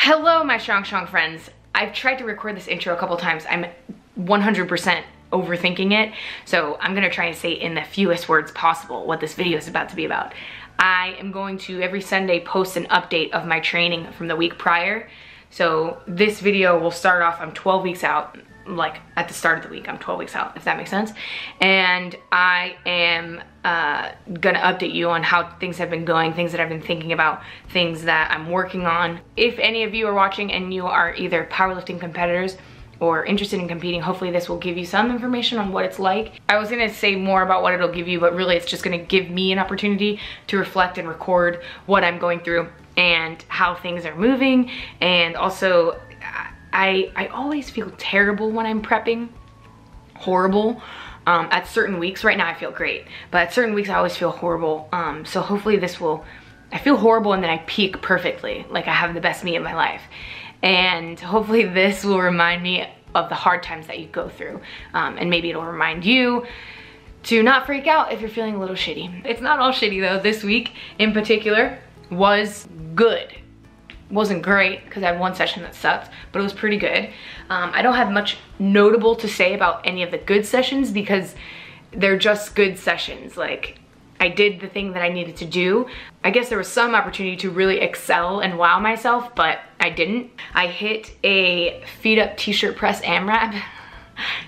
Hello, my strong friends. I've tried to record this intro a couple times. I'm 100% overthinking it, so I'm gonna try and say in the fewest words possible what this video is about to be about. I am going to every Sunday post an update of my training from the week prior. So this video will start off, I'm 12 weeks out, like at the start of the week, I'm 12 weeks out, if that makes sense. And I am gonna update you on how things have been going, things that I've been thinking about, things that I'm working on. If any of you are watching and you are either powerlifting competitors or interested in competing, hopefully this will give you some information on what it's like. I was gonna say more about what it'll give you, but really it's just gonna give me an opportunity to reflect and record what I'm going through and how things are moving. And also, I always feel terrible when I'm prepping, horrible. At certain weeks, right now I feel great, but at certain weeks I always feel horrible. So hopefully this will, I feel horrible and then I peak perfectly, like I have the best me of my life. And hopefully this will remind me of the hard times that you go through. And maybe it'll remind you to not freak out if you're feeling a little shitty. It's not all shitty though. This week in particular was good. Wasn't great because I had one session that sucked, but it was pretty good. I don't have much notable to say about any of the good sessions because they're just good sessions. Like, I did the thing that I needed to do. I guess there was some opportunity to really excel and wow myself, but I didn't. I hit a feet up t-shirt press AMRAP.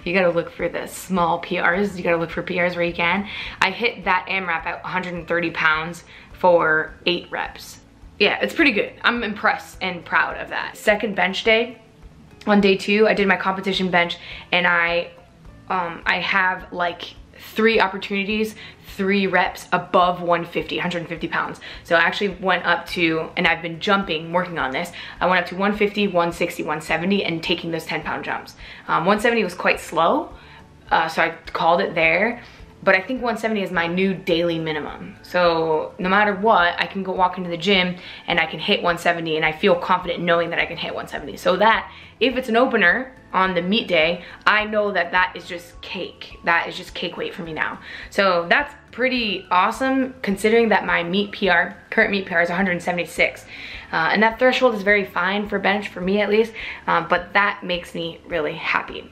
You gotta look for the small PRs. You gotta look for PRs where you can. I hit that AMRAP at 130 pounds for 8 reps. Yeah, it's pretty good. I'm impressed and proud of that. Second bench day, on day 2, I did my competition bench and I have like 3 opportunities, 3 reps above 150 pounds. So I actually went up to, and I've been jumping, working on this, I went up to 150, 160, 170 and taking those 10-pound jumps. 170 was quite slow, so I called it there. But I think 170 is my new daily minimum. So no matter what, I can go walk into the gym and I can hit 170 and I feel confident knowing that I can hit 170. So that, if it's an opener on the meet day, I know that that is just cake. That is just cake weight for me now. So that's pretty awesome considering that my meet PR, current meet PR is 176. And that threshold is very fine for bench, for me at least, but that makes me really happy.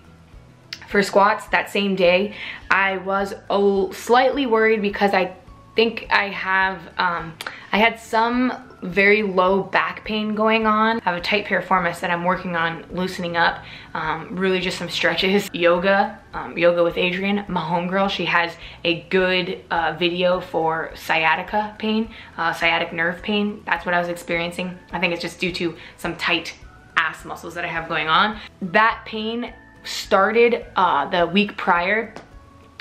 For squats, that same day, I was slightly worried because I think I had some very low back pain going on. I have a tight piriformis that I'm working on loosening up. Really just some stretches. Yoga with Adrienne, my homegirl. She has a good video for sciatica pain, sciatic nerve pain. That's what I was experiencing. I think it's just due to some tight ass muscles that I have going on. That pain started the week prior,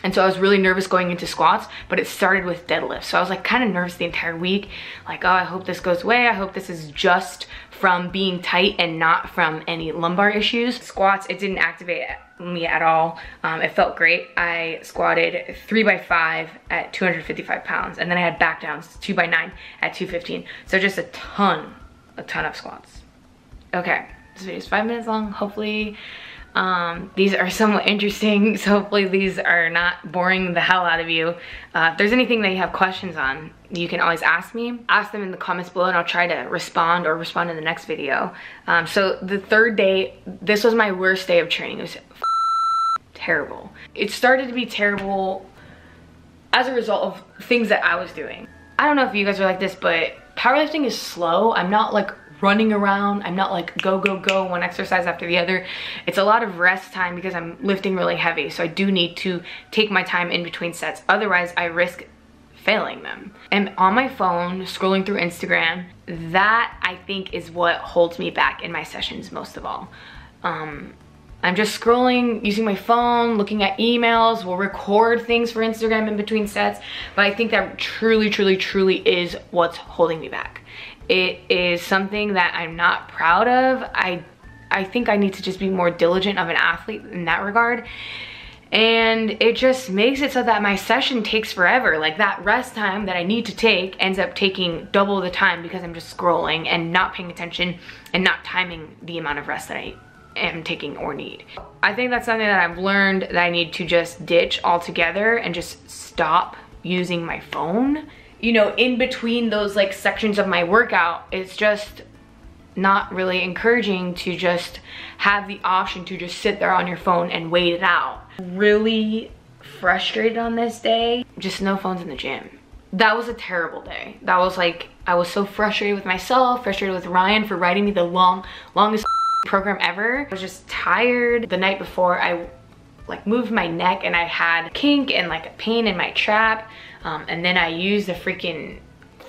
and so I was really nervous going into squats, but it started with deadlifts. So I was like kind of nervous the entire week, like, oh, I hope this goes away. I hope this is just from being tight and not from any lumbar issues. Squats, it didn't activate me at all. It felt great. I squatted 3x5 at 255 pounds, and then I had back downs 2x9 at 215. So just a ton of squats. Okay, this video is 5 minutes long. Hopefully these are somewhat interesting, so hopefully these are not boring the hell out of you. If there's anything that you have questions on, you can always ask me. Ask them in the comments below and I'll try to respond or respond in the next video. So the third day, this was my worst day of training. It was terrible. It started to be terrible as a result of things that I was doing. I don't know if you guys are like this, but powerlifting is slow. I'm not like running around. I'm not like go, one exercise after the other. It's a lot of rest time because I'm lifting really heavy. So I do need to take my time in between sets. Otherwise, I risk failing them. And on my phone, scrolling through Instagram, that I think is what holds me back in my sessions most of all. I'm just scrolling, using my phone, looking at emails. We'll record things for Instagram in between sets, but I think that truly is what's holding me back. It is something that I'm not proud of. I think I need to just be more diligent of an athlete in that regard. And it just makes it so that my session takes forever. Like that rest time that I need to take ends up taking double the time because I'm just scrolling and not paying attention and not timing the amount of rest that I am taking or need. I think that's something that I've learned that I need to just ditch altogether and just stop using my phone. You know, in between those like sections of my workout, it's just not really encouraging to just have the option to just sit there on your phone and wait it out. Really frustrated on this day. Just no phones in the gym. That was a terrible day. That was like, I was so frustrated with myself, frustrated with Ryan for writing me the longest program ever. I was just tired. The night before, I like moved my neck and I had kink and like a pain in my trap. And then I used the freaking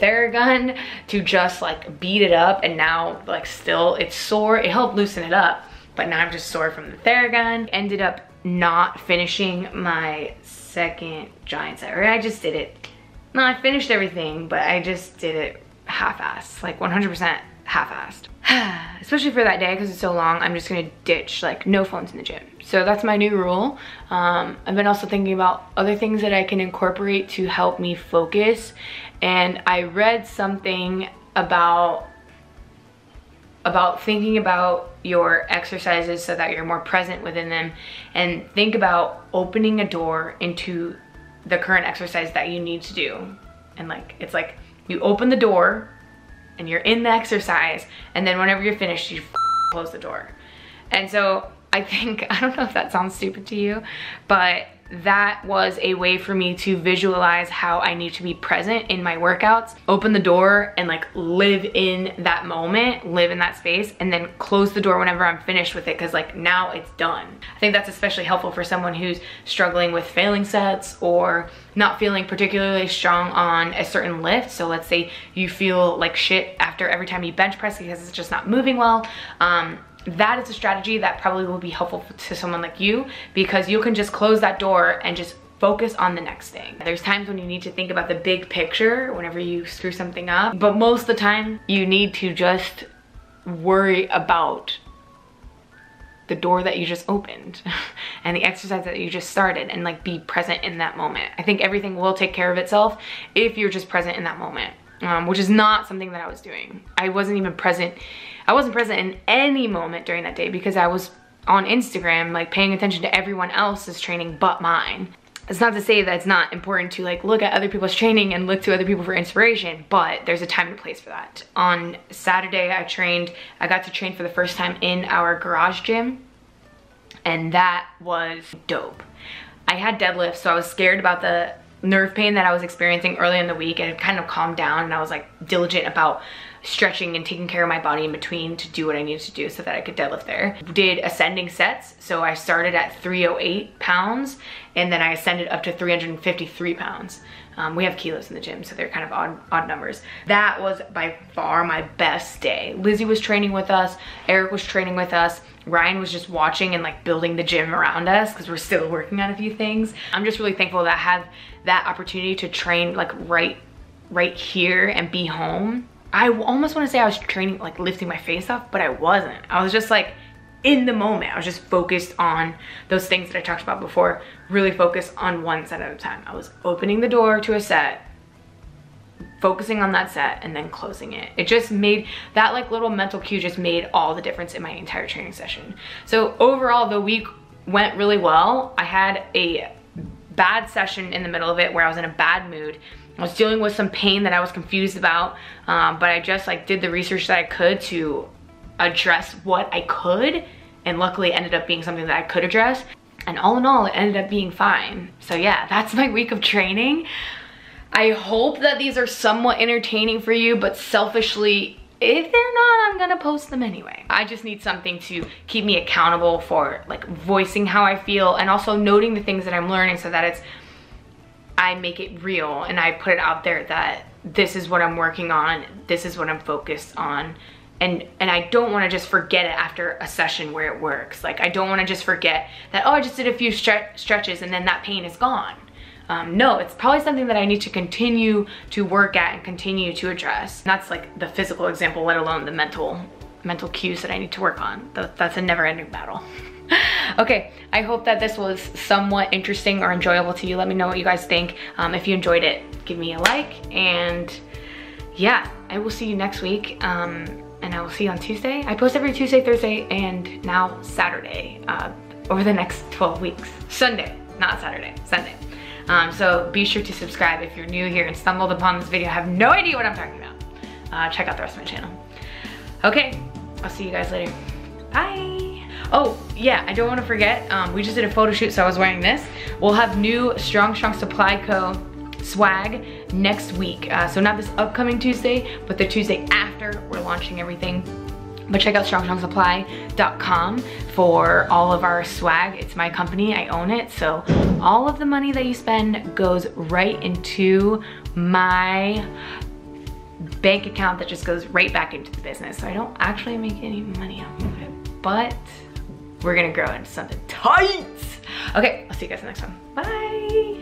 Theragun to just like beat it up, and now like still it's sore. It helped loosen it up, but now I'm just sore from the Theragun. Ended up not finishing my second giant set, or I just did it. No, I finished everything, but I just did it half-assed, like 100% half-assed. Especially for that day, because it's so long, I'm just gonna ditch like no phones in the gym. So that's my new rule. I've been also thinking about other things that I can incorporate to help me focus. And I read something about thinking about your exercises so that you're more present within them, and think about opening a door into the current exercise that you need to do. And like, it's like you open the door and you're in the exercise, and then whenever you're finished, you close the door. And so I think, I don't know if that sounds stupid to you, but that was a way for me to visualize how I need to be present in my workouts. Open the door and like live in that moment, live in that space, and then close the door whenever I'm finished with it, because like now it's done. I think that's especially helpful for someone who's struggling with failing sets or not feeling particularly strong on a certain lift. So let's say you feel like shit after every time you bench press because it's just not moving well. That is a strategy that probably will be helpful to someone like you, because you can just close that door and just focus on the next thing. There's times when you need to think about the big picture whenever you screw something up, but most of the time you need to just worry about the door that you just opened and the exercise that you just started, and like be present in that moment. I think everything will take care of itself if you're just present in that moment. Which is not something that I was doing. I wasn't present in any moment during that day, because I was on Instagram like paying attention to everyone else's training but mine. It's not to say that it's not important to like look at other people's training and look to other people for inspiration, but there's a time and place for that. On Saturday I got to train for the first time in our garage gym, and that was dope. I had deadlifts, so I was scared about the nerve pain that I was experiencing early in the week. It had kind of calmed down, and I was like diligent about stretching and taking care of my body in between to do what I needed to do so that I could deadlift there. Did ascending sets, so I started at 308 pounds and then I ascended up to 353 pounds. We have kilos in the gym, so they're kind of odd numbers. That was by far my best day. Lizzie was training with us, Eric was training with us, Ryan was just watching and like building the gym around us because we're still working on a few things. I'm just really thankful that I have that opportunity to train like right here and be home. I almost want to say I was training, like lifting my face off, but I wasn't. I was just like in the moment. I was just focused on those things that I talked about before, really focused on one set at a time. I was opening the door to a set, focusing on that set, and then closing it. It just made that like little mental cue just made all the difference in my entire training session. So overall, the week went really well. I had a bad session in the middle of it where I was in a bad mood. I was dealing with some pain that I was confused about, but I just like did the research that I could to address what I could, and luckily it ended up being something that I could address. And all in all, it ended up being fine. So yeah, that's my week of training. I hope that these are somewhat entertaining for you, but selfishly, if they're not, I'm gonna post them anyway. I just need something to keep me accountable for like voicing how I feel and also noting the things that I'm learning so that I make it real and I put it out there that this is what I'm working on, this is what I'm focused on. And I don't want to just forget it after a session where it works. Like I don't want to just forget that, oh, I just did a few stretches and then that pain is gone. No, it's probably something that I need to continue to work at and continue to address. And that's like the physical example, let alone the mental cues that I need to work on. That's a never-ending battle. Okay, I hope that this was somewhat interesting or enjoyable to you. Let me know what you guys think. If you enjoyed it, give me a like. And yeah, I will see you next week. And I will see you on Tuesday. I post every Tuesday, Thursday, and now Saturday over the next 12 weeks. Sunday, not Saturday, Sunday. So be sure to subscribe if you're new here and stumbled upon this video, have no idea what I'm talking about. Check out the rest of my channel. Okay, I'll see you guys later. Bye. Oh yeah, I don't want to forget, we just did a photo shoot, so I was wearing this. We'll have new Strong Supply Co. swag next week. So not this upcoming Tuesday, but the Tuesday after we're launching everything. But check out strongsupply.com for all of our swag. It's my company, I own it. So all of the money that you spend goes right into my bank account that just goes right back into the business. So I don't actually make any money off of it, but we're gonna grow into something tight. Okay, I'll see you guys in the next one. Bye.